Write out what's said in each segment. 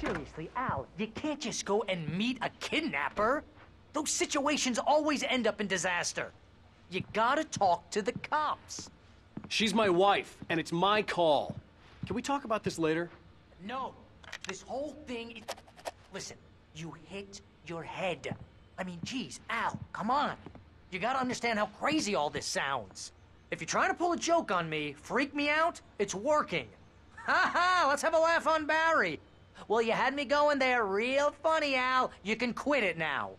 seriously, Al, you can't just go and meet a kidnapper. Those situations always end up in disaster. You gotta talk to the cops. She's my wife, and it's my call. Can we talk about this later? No, this whole thing is... Listen, you hit your head. I mean, geez, Al, come on. You gotta understand how crazy all this sounds. If you're trying to pull a joke on me, freak me out, it's working. Ha ha, let's have a laugh on Barry. Well, you had me going there real funny, Al. You can quit it now.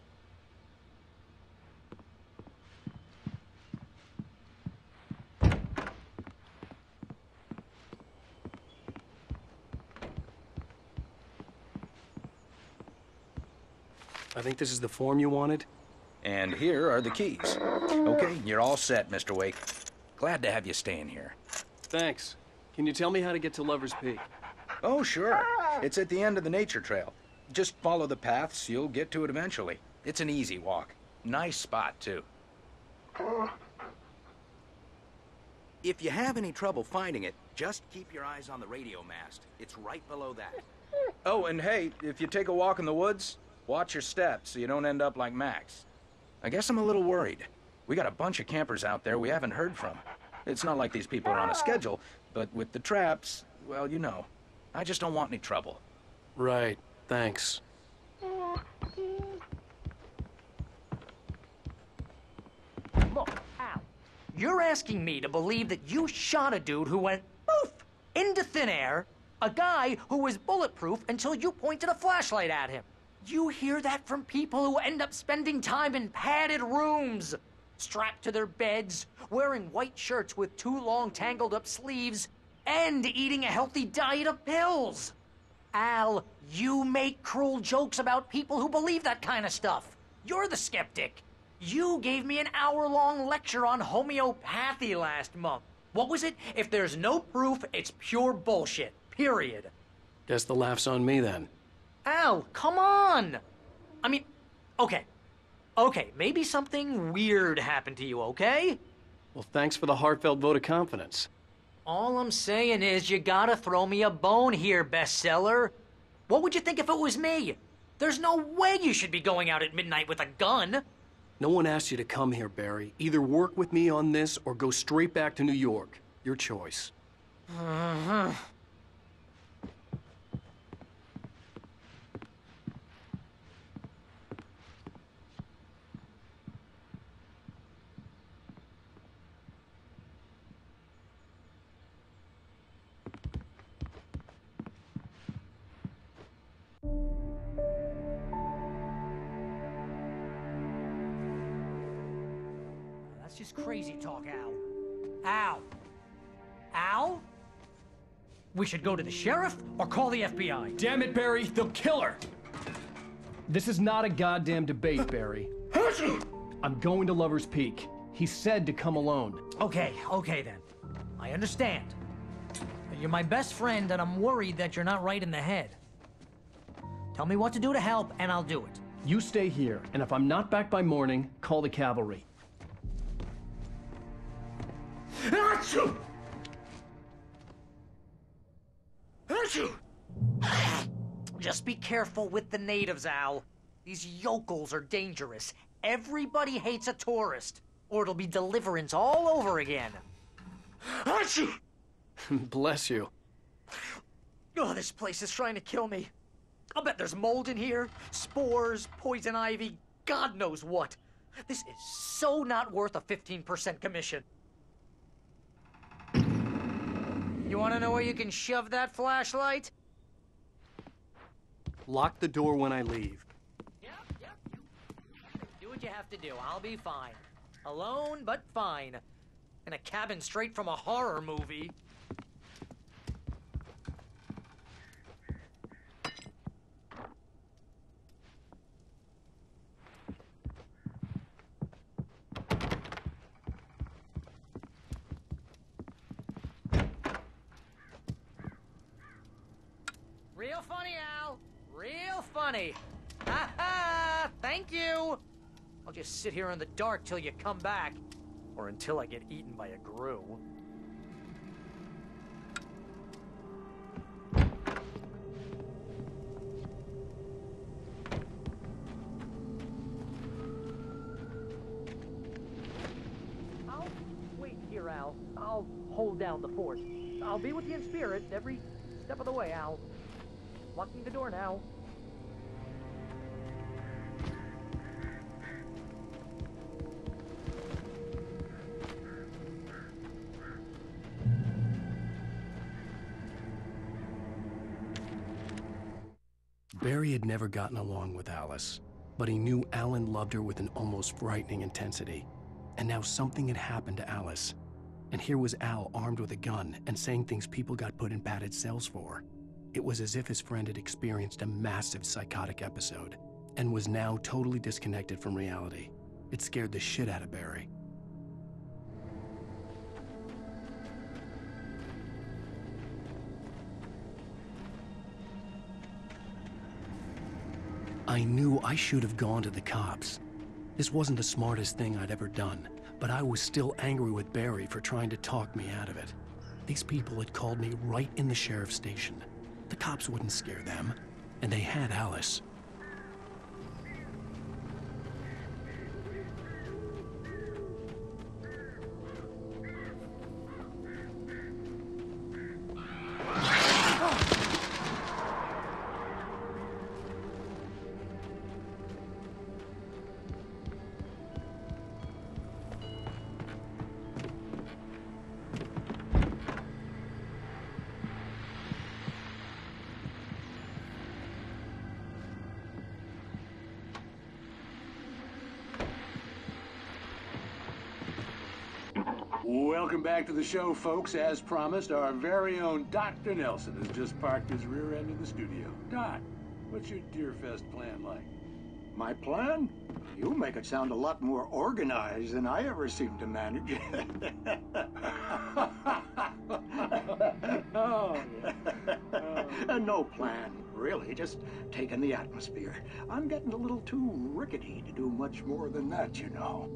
I think this is the form you wanted. And here are the keys. Okay, you're all set, Mr. Wake. Glad to have you staying here. Thanks. Can you tell me how to get to Lover's Peak? Oh, sure. It's at the end of the nature trail. Just follow the paths, you'll get to it eventually. It's an easy walk. Nice spot, too. If you have any trouble finding it, just keep your eyes on the radio mast. It's right below that. Oh, and hey, if you take a walk in the woods, watch your steps so you don't end up like Max. I guess I'm a little worried. We got a bunch of campers out there we haven't heard from. It's not like these people are on a schedule, but with the traps, well, you know. I just don't want any trouble. Right. Thanks. Look, Al, you're asking me to believe that you shot a dude who went poof into thin air, a guy who was bulletproof until you pointed a flashlight at him. You hear that from people who end up spending time in padded rooms, strapped to their beds, wearing white shirts with too long tangled up sleeves, and eating a healthy diet of pills. Al, you make cruel jokes about people who believe that kind of stuff. You're the skeptic. You gave me an hour-long lecture on homeopathy last month. What was it? If there's no proof, it's pure bullshit. Period. Guess the laugh's on me then. Al, come on! I mean, okay. Okay, maybe something weird happened to you, okay? Well, thanks for the heartfelt vote of confidence. All I'm saying is you gotta throw me a bone here, bestseller. What would you think if it was me? There's no way you should be going out at midnight with a gun. No one asked you to come here, Barry. Either work with me on this or go straight back to New York. Your choice. That's just crazy talk, Al. Al? Al? We should go to the sheriff or call the FBI. Damn it, Barry, they'll kill her! This is not a goddamn debate, Barry. I'm going to Lover's Peak. He said to come alone. Okay then. I understand. You're my best friend, and I'm worried that you're not right in the head. Tell me what to do to help, and I'll do it. You stay here, and if I'm not back by morning, call the cavalry. Achoo! Achoo! Just be careful with the natives, Al. These yokels are dangerous. Everybody hates a tourist, or it'll be Deliverance all over again. Achoo! Bless you. Oh, this place is trying to kill me. I'll bet there's mold in here, spores, poison ivy, God knows what. This is so not worth a 15% commission. You want to know where you can shove that flashlight? Lock the door when I leave. Yep. Do what you have to do. I'll be fine. Alone, but fine. In a cabin straight from a horror movie. Real funny, Al. Real funny. Ha ha! Thank you! I'll just sit here in the dark till you come back. Or until I get eaten by a grue. Al. I'll hold down the fort. I'll be with you in spirit every step of the way, Al. Locking the door now. Barry had never gotten along with Alice, but he knew Alan loved her with an almost frightening intensity. And now something had happened to Alice. And here was Al armed with a gun and saying things people got put in padded cells for. It was as if his friend had experienced a massive psychotic episode and was now totally disconnected from reality. It scared the shit out of Barry. I knew I should have gone to the cops. This wasn't the smartest thing I'd ever done, but I was still angry with Barry for trying to talk me out of it. These people had called me right in the sheriff's station. The cops wouldn't scare them, and they had Alice. Welcome back to the show, folks. As promised, our very own Dr. Nelson has just parked his rear end in the studio. Doc, what's your Deerfest plan like? My plan? You make it sound a lot more organized than I ever seem to manage. Oh, No plan, really. Just taking the atmosphere. I'm getting a little too rickety to do much more than that, you know.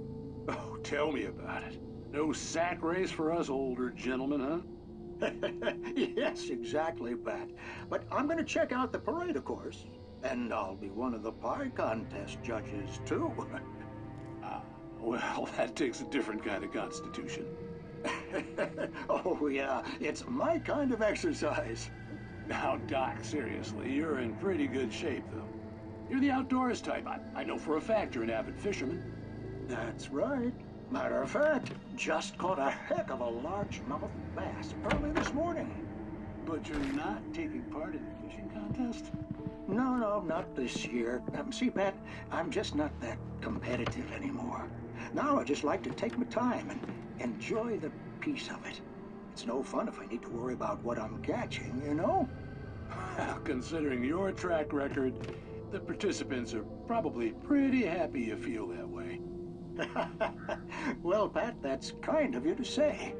Oh, tell me about it. No sack race for us older gentlemen, huh? Yes, exactly, Pat. But I'm going to check out the parade, of course. And I'll be one of the pie contest judges, too. Well, that takes a different kind of constitution. Oh, yeah. It's my kind of exercise. Now, Doc, seriously, you're in pretty good shape, though. You're the outdoors type. I know for a fact you're an avid fisherman. That's right. Matter of fact, just caught a heck of a largemouth bass early this morning. But you're not taking part in the fishing contest? No, not this year. See, Pat, I'm just not that competitive anymore. Now I just like to take my time and enjoy the peace of it. It's no fun if I need to worry about what I'm catching, you know? Well, considering your track record, the participants are probably pretty happy you feel that way. Well, Pat, that's kind of you to say.